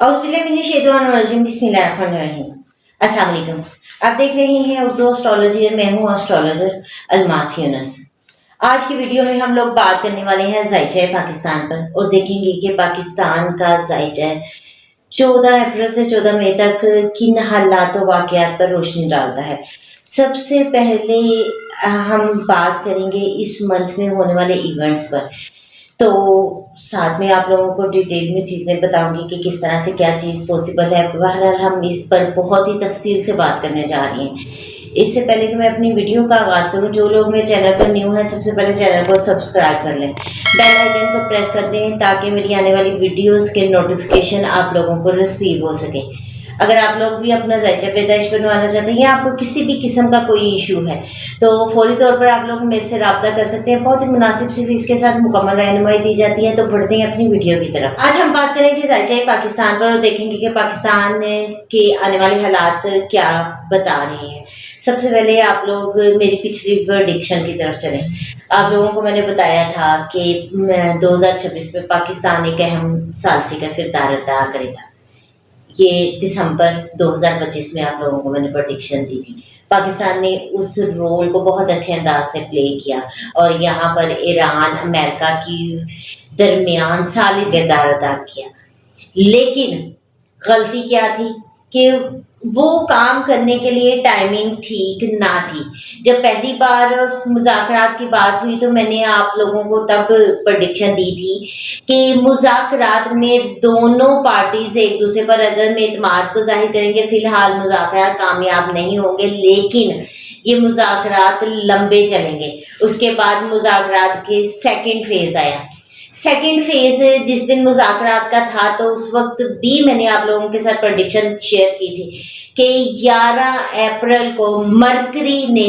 औज़ुबिल्लाहिमिनश्शैतानिर्रजीम बिस्मिल्लाहिर्रहमानिर्रहीम। अस्सलाम वालेकुम। आप देख रहे हैं उर्दू एस्ट्रोलॉजी और मैं हूँ एस्ट्रोलॉजर अलमास यूनुस। आज की वीडियो में हम लोग बात करने वाले हैं ज़ाइचा पाकिस्तान पर और देखेंगे कि पाकिस्तान का ज़ाइचा 14 अप्रैल से 14 मई तक किन हालात व वाक़यात पर रोशनी डालता है। सबसे पहले हम बात करेंगे इस मंथ में होने वाले इवेंट्स पर, तो साथ में आप लोगों को डिटेल में चीज़ें बताऊंगी कि किस तरह से क्या चीज़ पॉसिबल है। बहरहाल हम इस पर बहुत ही तफसील से बात करने जा रहे हैं। इससे पहले कि मैं अपनी वीडियो का आगाज़ करूं, जो लोग मेरे चैनल पर न्यू हैं सबसे पहले चैनल को सब्सक्राइब कर लें, बेल आइकन को प्रेस कर दें ताकि मेरी आने वाली वीडियोस के नोटिफिकेशन आप लोगों को रिसीव हो सके। अगर आप लोग भी अपना ज़ाइचा पैदाइश बनवाना चाहते हैं या आपको किसी भी किस्म का कोई इशू है तो फौरी तौर पर आप लोग मेरे से रब्ता कर सकते हैं। बहुत ही मुनासिब सी फीस के साथ मुकम्मल रहनुमाई दी जाती है। तो बढ़ते हैं अपनी वीडियो की तरफ। आज हम बात करेंगे ज़ाइचा पाकिस्तान पर और देखेंगे कि पाकिस्तान के आने वाले हालात क्या बता रहे हैं। सबसे पहले आप लोग मेरी पिछली प्रेडिक्शन की तरफ चलें। आप लोगों को मैंने बताया था कि 2026 में पाकिस्तान एक अहम सालसी का किरदार अदा करेगा। ये दिसंबर 2025 में आप लोगों को मैंने प्रेडिक्शन दी थी। पाकिस्तान ने उस रोल को बहुत अच्छे अंदाज से प्ले किया और यहाँ पर ईरान अमेरिका की दरमियान सालिस किरदार अदा किया। लेकिन गलती क्या थी कि वो काम करने के लिए टाइमिंग ठीक ना थी। जब पहली बार मुज़ाकरात की बात हुई तो मैंने आप लोगों को तब प्रेडिक्शन दी थी कि मुज़ाकरात में दोनों पार्टीज एक दूसरे पर अदम एतमाद को जाहिर करेंगे। फ़िलहाल मुज़ाकरात कामयाब नहीं होंगे, लेकिन ये मुज़ाकरात लंबे चलेंगे। उसके बाद मुज़ाकरात के सेकंड फेज़ आया। सेकंड फेज जिस दिन मुज़ाकरात का था तो उस वक्त भी मैंने आप लोगों के साथ प्रेडिक्शन शेयर की थी कि 11 अप्रैल को मरकरी ने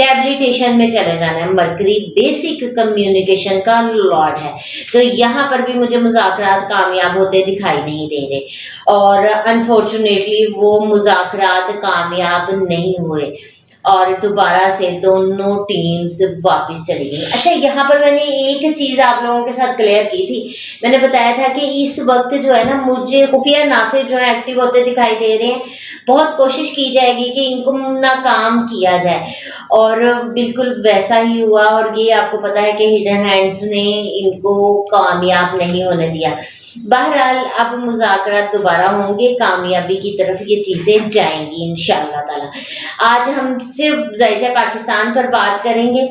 डेबिलिटेशन में चले जाना है। मरकरी बेसिक कम्युनिकेशन का लॉर्ड है, तो यहाँ पर भी मुझे मुज़ाकरात कामयाब होते दिखाई नहीं दे रहे और अनफॉर्चुनेटली वो मुज़ाकरात कामयाब नहीं हुए और दोबारा से दोनों टीम्स वापस चली गई। अच्छा, यहाँ पर मैंने एक चीज़ आप लोगों के साथ क्लियर की थी। मैंने बताया था कि इस वक्त जो है ना, मुझे खुफिया नासिर जो है एक्टिव होते दिखाई दे रहे हैं। बहुत कोशिश की जाएगी कि इनको नाकाम किया जाए और बिल्कुल वैसा ही हुआ और ये आपको पता है कि हिडन हैंड्स ने इनको कामयाब नहीं होने दिया। बहरहाल अब मुज़ाकरात दोबारा होंगे, कामयाबी की तरफ ये चीज़ें जाएंगी इंशाअल्लाह ताला। आज हम सिर्फ ज़ाइचा पाकिस्तान पर बात करेंगे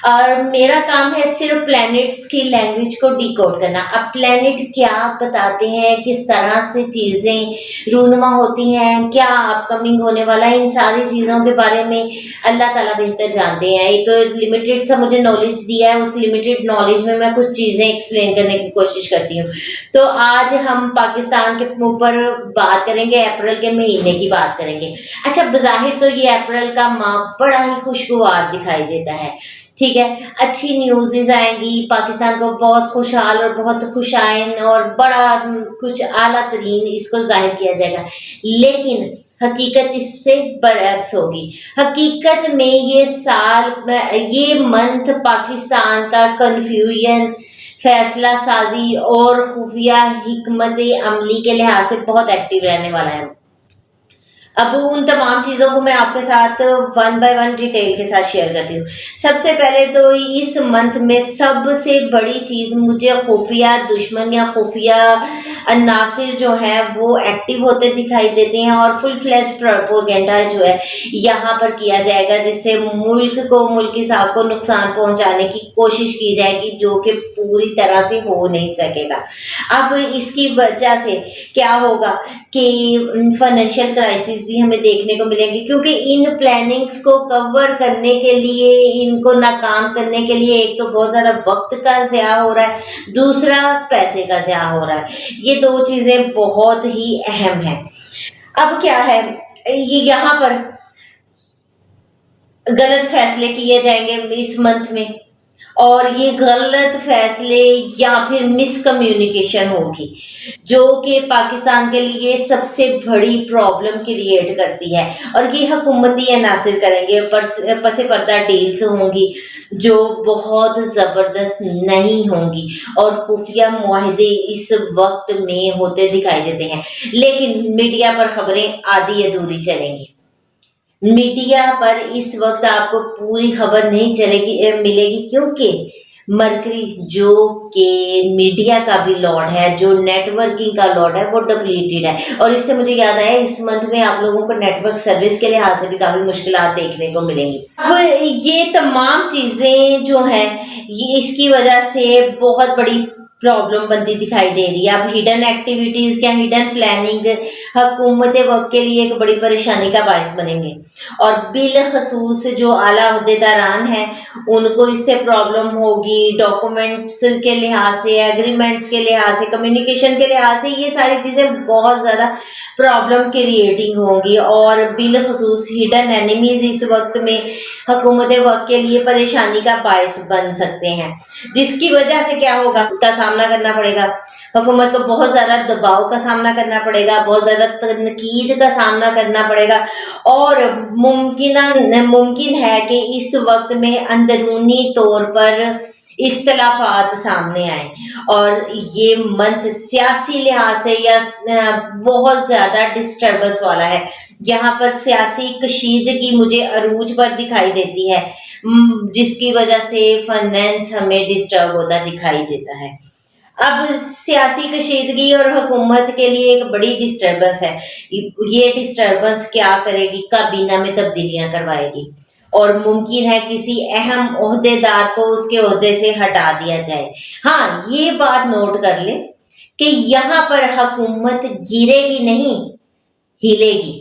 और मेरा काम है सिर्फ प्लैनेट्स की लैंग्वेज को डिकोड करना। अब प्लैनेट क्या बताते हैं, किस तरह से चीज़ें रूनुमा होती हैं, क्या अपकमिंग होने वाला है, इन सारी चीज़ों के बारे में अल्लाह ताला बेहतर जानते हैं। एक लिमिटेड सा मुझे नॉलेज दिया है, उस लिमिटेड नॉलेज में मैं कुछ चीज़ें एक्सप्लेन करने की कोशिश करती हूँ। तो आज हम पाकिस्तान के ऊपर बात करेंगे, अप्रैल के महीने की बात करेंगे। अच्छा, बज़ाहिर तो ये अप्रैल का माह बड़ा ही खुशगवार दिखाई देता है, ठीक है। अच्छी न्यूज़ आएंगी, पाकिस्तान को बहुत खुशहाल और बहुत खुशाइन और बड़ा कुछ आला तरीन इसको जाहिर किया जाएगा। लेकिन हकीकत इससे बरअक्स होगी। हकीकत में ये साल, ये मंथ पाकिस्तान का कन्फ्यूजन, फैसला साजी और खुफिया हिकमत अमली के लिहाज से बहुत एक्टिव रहने वाला है। अब उन तमाम चीज़ों को मैं आपके साथ वन बाय वन डिटेल के साथ शेयर करती हूँ। सबसे पहले तो इस मंथ में सबसे बड़ी चीज़ मुझे खुफिया दुश्मन या खुफिया अन्नासिर जो है वो एक्टिव होते दिखाई देते हैं और फुल फ्लैश प्रोपेगेंडा जो है यहाँ पर किया जाएगा, जिससे मुल्की साहब को नुकसान पहुँचाने की कोशिश की जाएगी, जो कि पूरी तरह से हो नहीं सकेगा। अब इसकी वजह से क्या होगा कि फाइनेंशियल क्राइसिस भी हमें देखने को मिलेंगी, क्योंकि इन प्लानिंग्स को कवर करने के लिए, इनको नाकाम करने के लिए एक तो बहुत ज़्यादा वक्त का ज़िया हो रहा है, दूसरा पैसे का ज़िया हो रहा है। ये दो चीज़ें बहुत ही अहम हैं। अब क्या है, ये यहाँ पर गलत फैसले किए जाएंगे इस मंथ में और ये गलत फैसले या फिर मिस कम्युनिकेशन होगी जो कि पाकिस्तान के लिए सबसे बड़ी प्रॉब्लम क्रिएट करती है। और ये हुकूमती अनासिर करेंगे, पसे पर्दा डील्स होंगी जो बहुत ज़बरदस्त नहीं होंगी और खुफिया मुआहदे इस वक्त में होते दिखाई देते हैं, लेकिन मीडिया पर खबरें आधी अधूरी चलेंगी। मीडिया पर इस वक्त आपको पूरी खबर नहीं मिलेगी, क्योंकि मरकरी जो कि मीडिया का भी लॉर्ड है, जो नेटवर्किंग का लॉर्ड है, वो डिप्लीटेड है। और इससे मुझे याद आया, इस मंथ में आप लोगों को नेटवर्क सर्विस के लिहाज से भी काफ़ी मुश्किलात देखने को मिलेंगी। अब ये तमाम चीज़ें जो हैं, ये इसकी वजह से बहुत बड़ी प्रॉब्लम बनती दिखाई दे रही है। अब हिडन एक्टिविटीज़ क्या, हिडन प्लानिंग हुकूमत वक्त के लिए एक बड़ी परेशानी का बायस बनेंगे। और बिलखसूस जो आला अहदेदारान हैं उनको इससे प्रॉब्लम होगी, डॉक्यूमेंट्स के लिहाज से, एग्रीमेंट्स के लिहाज से, कम्युनिकेशन के लिहाज से, ये सारी चीज़ें बहुत ज़्यादा प्रॉब्लम क्रिएटिंग होंगी। और बिलखसूस हिडन एनिमीज इस वक्त में हुकूमत वक्त के लिए परेशानी का बायस बन सकते हैं, जिसकी वजह से क्या होगा, का सामना करना पड़ेगा। हुकूमत को बहुत ज़्यादा दबाव का सामना करना पड़ेगा, बहुत ज़्यादा तनकीद का सामना करना पड़ेगा। और मुमकिन है कि इस वक्त में अंदरूनी तौर पर इख्तलाफात सामने आए और ये मंथ सियासी लिहाज से या बहुत ज़्यादा डिस्टर्बेंस वाला है। यहाँ पर सियासी कशीदगी मुझे अरूज पर दिखाई देती है, जिसकी वजह से फाइनेंस हमें डिस्टर्ब होता दिखाई देता है। अब सियासी कशीदगी और हुकूमत के लिए एक बड़ी डिस्टर्बेंस है। ये डिस्टर्बेंस क्या करेगी, काबीना में तब्दीलियां करवाएगी और मुमकिन है किसी अहम ओहदेदार को उसके ओहदे से हटा दिया जाए। हाँ, ये बात नोट कर ले कि यहाँ पर हुकूमत गिरेगी नहीं, हिलेगी,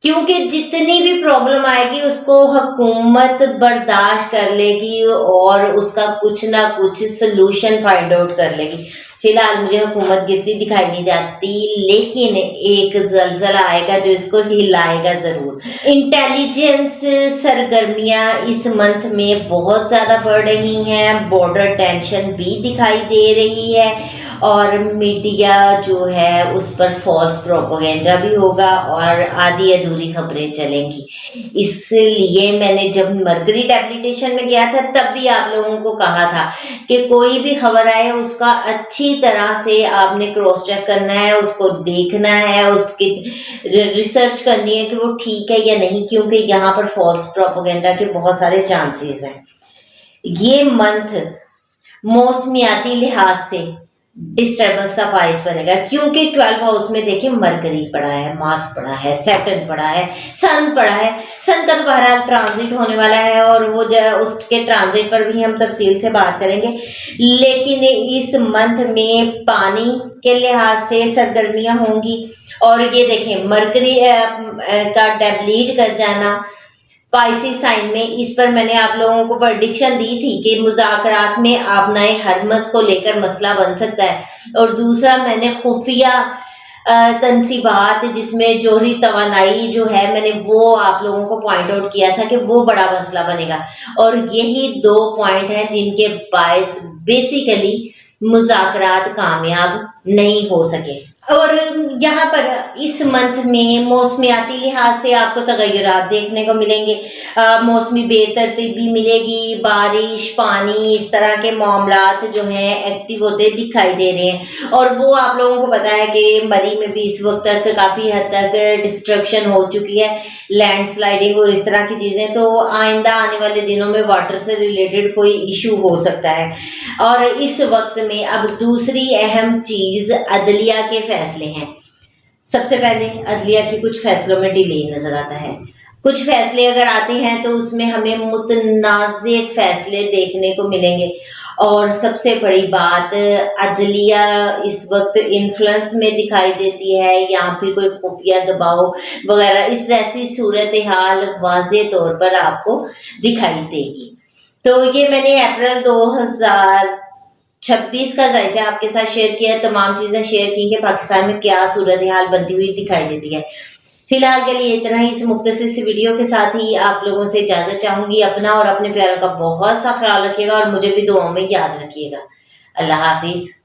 क्योंकि जितनी भी प्रॉब्लम आएगी उसको हुकूमत बर्दाश्त कर लेगी और उसका कुछ ना कुछ सलूशन फाइंड आउट कर लेगी। फिलहाल मुझे हुकूमत गिरती दिखाई नहीं जाती, लेकिन एक जलजला आएगा जो इसको हिलाएगा ज़रूर। इंटेलिजेंस सरगर्मियाँ इस मंथ में बहुत ज़्यादा बढ़ रही हैं, बॉर्डर टेंशन भी दिखाई दे रही है और मीडिया जो है उस पर फॉल्स प्रोपेगेंडा भी होगा और आधी अधूरी खबरें चलेंगी। इसलिए मैंने जब मरकरी डेप्यूटेशन में गया था तब भी आप लोगों को कहा था कि कोई भी खबर आए उसका अच्छी तरह से आपने क्रॉस चेक करना है, उसको देखना है, उसकी रिसर्च करनी है कि वो ठीक है या नहीं, क्योंकि यहाँ पर फॉल्स प्रोपेगेंडा के बहुत सारे चांसेस हैं। ये मंथ मौसमियाती लिहाज से डिस्टर्बेंस का बायस बनेगा, क्योंकि 12 हाउस में देखिए मरकरी पड़ा है, मार्स पड़ा है, सैटर्न पड़ा है, सन पड़ा है। सन का तो बहरहाल ट्रांजिट होने वाला है और वो जो उसके ट्रांजिट पर भी हम तफसील से बात करेंगे। लेकिन इस मंथ में पानी के लिहाज से सरगर्मियाँ होंगी और ये देखें मरकरी का डेप्लीट कर जाना पाइसिस साइन में, इस पर मैंने आप लोगों को प्रेडिक्शन दी थी कि मुज़ाकरात में आबनाए हरमस को लेकर मसला बन सकता है। और दूसरा मैंने खुफिया तनसीबात जिसमें जोहरी तवानाई जो है, मैंने वो आप लोगों को पॉइंट आउट किया था कि वो बड़ा मसला बनेगा। और यही 2 पॉइंट हैं जिनके बायस बेसिकली मुज़ाकरात कामयाब नहीं हो सके। और यहाँ पर इस मंथ में मौसमियाती लिहाज से आपको तगय्युरात देखने को मिलेंगे, मौसमी बेतरतीबी मिलेगी, बारिश, पानी, इस तरह के मामलात जो हैं एक्टिव होते दिखाई दे रहे हैं। और वो आप लोगों को पता है कि मरी में भी इस वक्त तक काफ़ी हद तक डिस्ट्रक्शन हो चुकी है, लैंड स्लाइडिंग और इस तरह की चीज़ें। तो आइंदा आने वाले दिनों में वाटर से रिलेटेड कोई इशू हो सकता है। और इस वक्त में अब दूसरी अहम चीज़ अदलिया के फैसले हैं। सबसे पहले अदलिया की कुछ फैसलों में डिले नजर आता है। कुछ फैसले अगर आते हैं तो उसमें हमें मुतनाज़े फैसले देखने को मिलेंगे। और सबसे बड़ी बात, अदलिया इस वक्त इन्फ्लुएंस में दिखाई देती है या फिर कोई खुफिया दबाव वगैरह, इस जैसी सूरत हाल वाज़े तौर पर आपको दिखाई देगी। तो ये मैंने अप्रैल 2026 का जायजा आपके साथ शेयर किया, तमाम चीज़ें शेयर की कि पाकिस्तान में क्या सूरत हाल बनती हुई दिखाई देती है। فی الحال کے لیے اتنا ہی. اس مختصر سی ویڈیو کے ساتھ ہی آپ لوگوں سے اجازت چاہوں گی. اپنا اور اپنے پیاروں کا بہت سا خیال رکھیے گا اور مجھے بھی دعاؤں میں یاد رکھیے گا. اللہ حافظ.